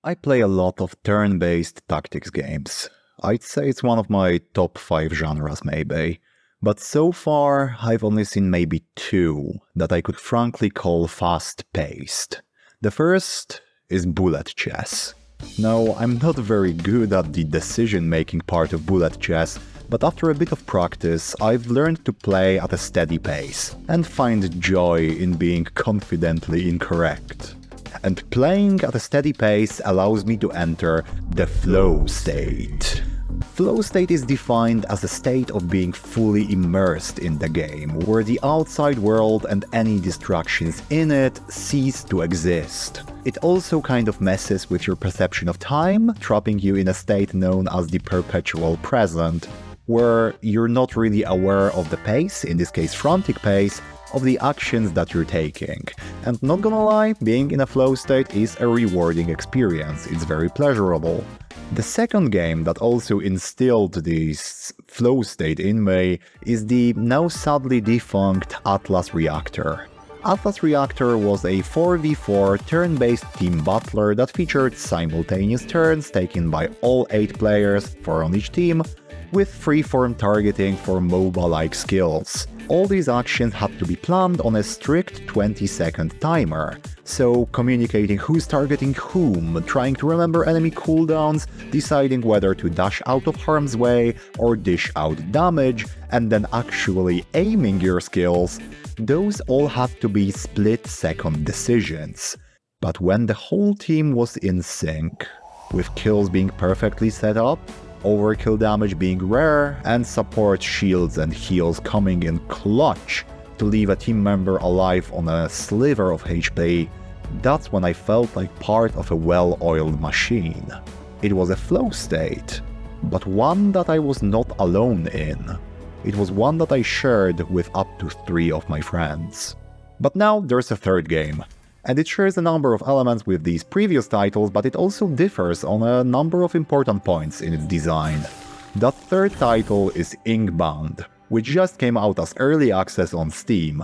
I play a lot of turn-based tactics games. I'd say it's one of my top 5 genres maybe. But so far, I've only seen maybe 2 that I could frankly call fast-paced. The first is bullet chess. Now, I'm not very good at the decision-making part of bullet chess, but after a bit of practice, I've learned to play at a steady pace and find joy in being confidently incorrect. And playing at a steady pace allows me to enter the flow state. Flow state is defined as a state of being fully immersed in the game, where the outside world and any distractions in it cease to exist. It also kind of messes with your perception of time, trapping you in a state known as the perpetual present, where you're not really aware of the pace, in this case frantic pace, of the actions that you're taking. And not gonna lie, being in a flow state is a rewarding experience, it's very pleasurable. The second game that also instilled this flow state in me is the now sadly defunct Atlas Reactor. Atlas Reactor was a 4v4 turn-based team battler that featured simultaneous turns taken by all 8 players, 4 on each team, with freeform targeting for MOBA-like skills. All these actions had to be planned on a strict 20-second timer, so communicating who's targeting whom, trying to remember enemy cooldowns, deciding whether to dash out of harm's way or dish out damage, and then actually aiming your skills, those all had to be split-second decisions. But when the whole team was in sync, with kills being perfectly set up, overkill damage being rare, and support shields and heals coming in clutch to leave a team member alive on a sliver of HP, that's when I felt like part of a well-oiled machine. It was a flow state, but one that I was not alone in. It was one that I shared with up to 3 of my friends. But now there's a third game. And it shares a number of elements with these previous titles, but it also differs on a number of important points in its design. That third title is Inkbound, which just came out as early access on Steam.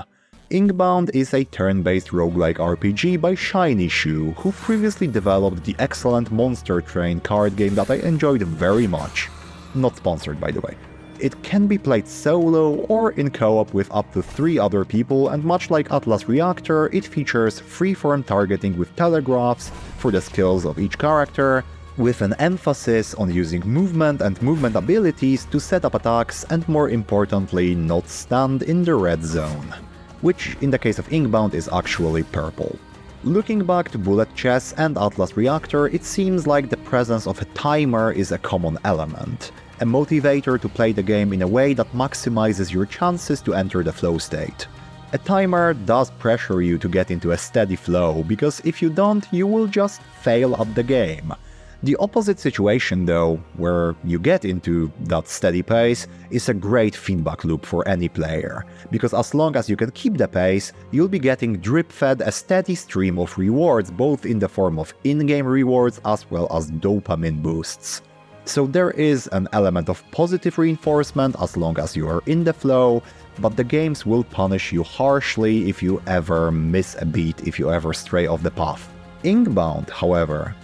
Inkbound is a turn-based roguelike RPG by Shiny Shoe, who previously developed the excellent Monster Train card game that I enjoyed very much. Not sponsored, by the way. It can be played solo or in co-op with up to 3 other people, and much like Atlas Reactor, it features freeform targeting with telegraphs for the skills of each character, with an emphasis on using movement and movement abilities to set up attacks and, more importantly, not stand in the red zone, which in the case of Inkbound is actually purple. Looking back to bullet chess and Atlas Reactor, it seems like the presence of a timer is a common element, a motivator to play the game in a way that maximizes your chances to enter the flow state. A timer does pressure you to get into a steady flow, because if you don't, you will just fail at the game. The opposite situation though, where you get into that steady pace, is a great feedback loop for any player, because as long as you can keep the pace, you'll be getting drip-fed a steady stream of rewards, both in the form of in-game rewards as well as dopamine boosts. So there is an element of positive reinforcement as long as you are in the flow, but the games will punish you harshly if you ever miss a beat, if you ever stray off the path. Inkbound, however,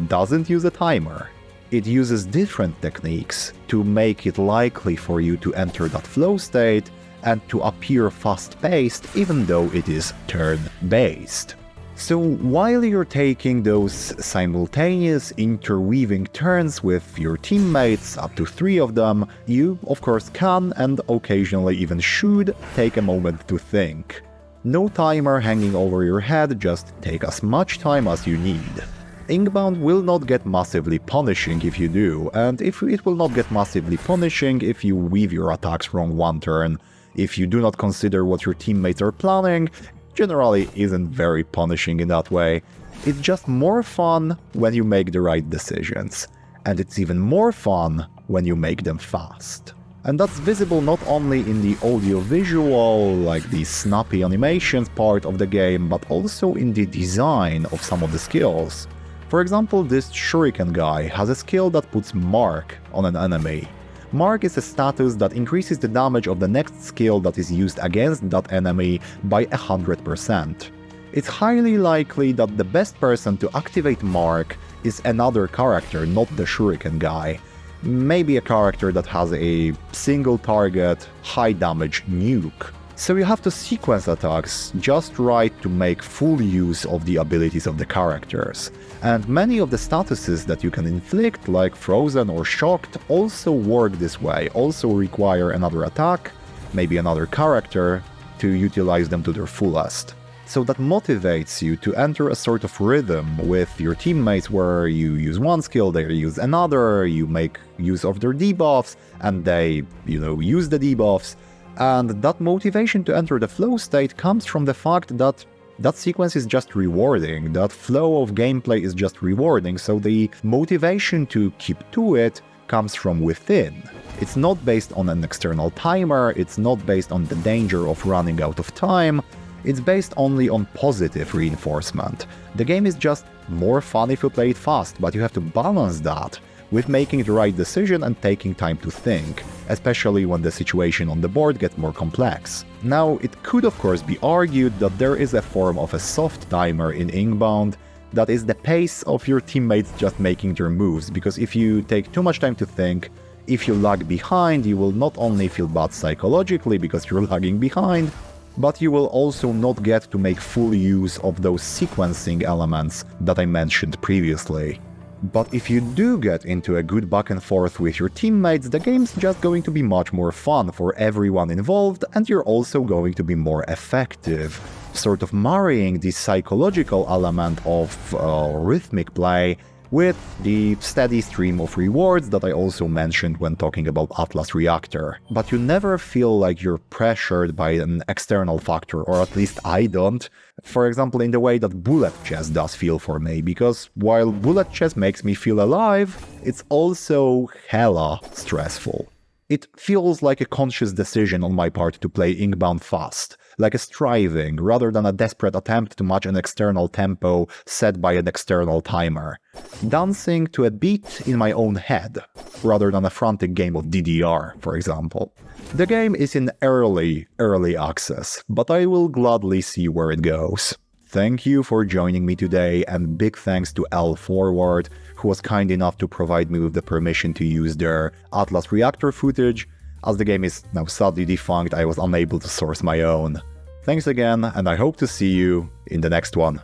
doesn't use a timer. It uses different techniques to make it likely for you to enter that flow state and to appear fast-paced even though it is turn-based. So while you're taking those simultaneous interweaving turns with your teammates, up to 3 of them, you of course can and occasionally even should take a moment to think. No timer hanging over your head, just take as much time as you need. Inkbound will not get massively punishing if you do, and it will not get massively punishing if you weave your attacks wrong one turn. If you do not consider what your teammates are planning, generally isn't very punishing in that way. It's just more fun when you make the right decisions. And it's even more fun when you make them fast. And that's visible not only in the audio-visual, like the snappy animations part of the game, but also in the design of some of the skills. For example, this Shuriken guy has a skill that puts Mark on an enemy. Mark is a status that increases the damage of the next skill that is used against that enemy by 100%. It's highly likely that the best person to activate Mark is another character, not the Shuriken guy. Maybe a character that has a single target, high damage nuke. So you have to sequence attacks just right to make full use of the abilities of the characters. And many of the statuses that you can inflict, like Frozen or Shocked, also work this way, also require another attack, maybe another character, to utilize them to their fullest. So that motivates you to enter a sort of rhythm with your teammates where you use one skill, they use another, you make use of their debuffs, and they, use the debuffs. And that motivation to enter the flow state comes from the fact that that sequence is just rewarding, that flow of gameplay is just rewarding, so the motivation to keep to it comes from within. It's not based on an external timer, it's not based on the danger of running out of time, it's based only on positive reinforcement. The game is just more fun if you play it fast, but you have to balance that with making the right decision and taking time to think, especially when the situation on the board gets more complex. Now, it could of course be argued that there is a form of a soft timer in Inkbound that is the pace of your teammates just making their moves, because if you take too much time to think, if you lag behind, you will not only feel bad psychologically because you're lagging behind, but you will also not get to make full use of those sequencing elements that I mentioned previously. But if you do get into a good back and forth with your teammates, the game's just going to be much more fun for everyone involved, and you're also going to be more effective, sort of marrying the psychological element of rhythmic play with the steady stream of rewards that I also mentioned when talking about Atlas Reactor. But you never feel like you're pressured by an external factor, or at least I don't. For example, in the way that bullet chess does feel for me, because while bullet chess makes me feel alive, it's also hella stressful. It feels like a conscious decision on my part to play Inkbound fast, like a striving rather than a desperate attempt to match an external tempo set by an external timer. Dancing to a beat in my own head, rather than a frantic game of DDR, for example. The game is in early access, but I will gladly see where it goes. Thank you for joining me today, and big thanks to LForward, who was kind enough to provide me with the permission to use their Atlas Reactor footage. As the game is now sadly defunct, I was unable to source my own. Thanks again, and I hope to see you in the next one.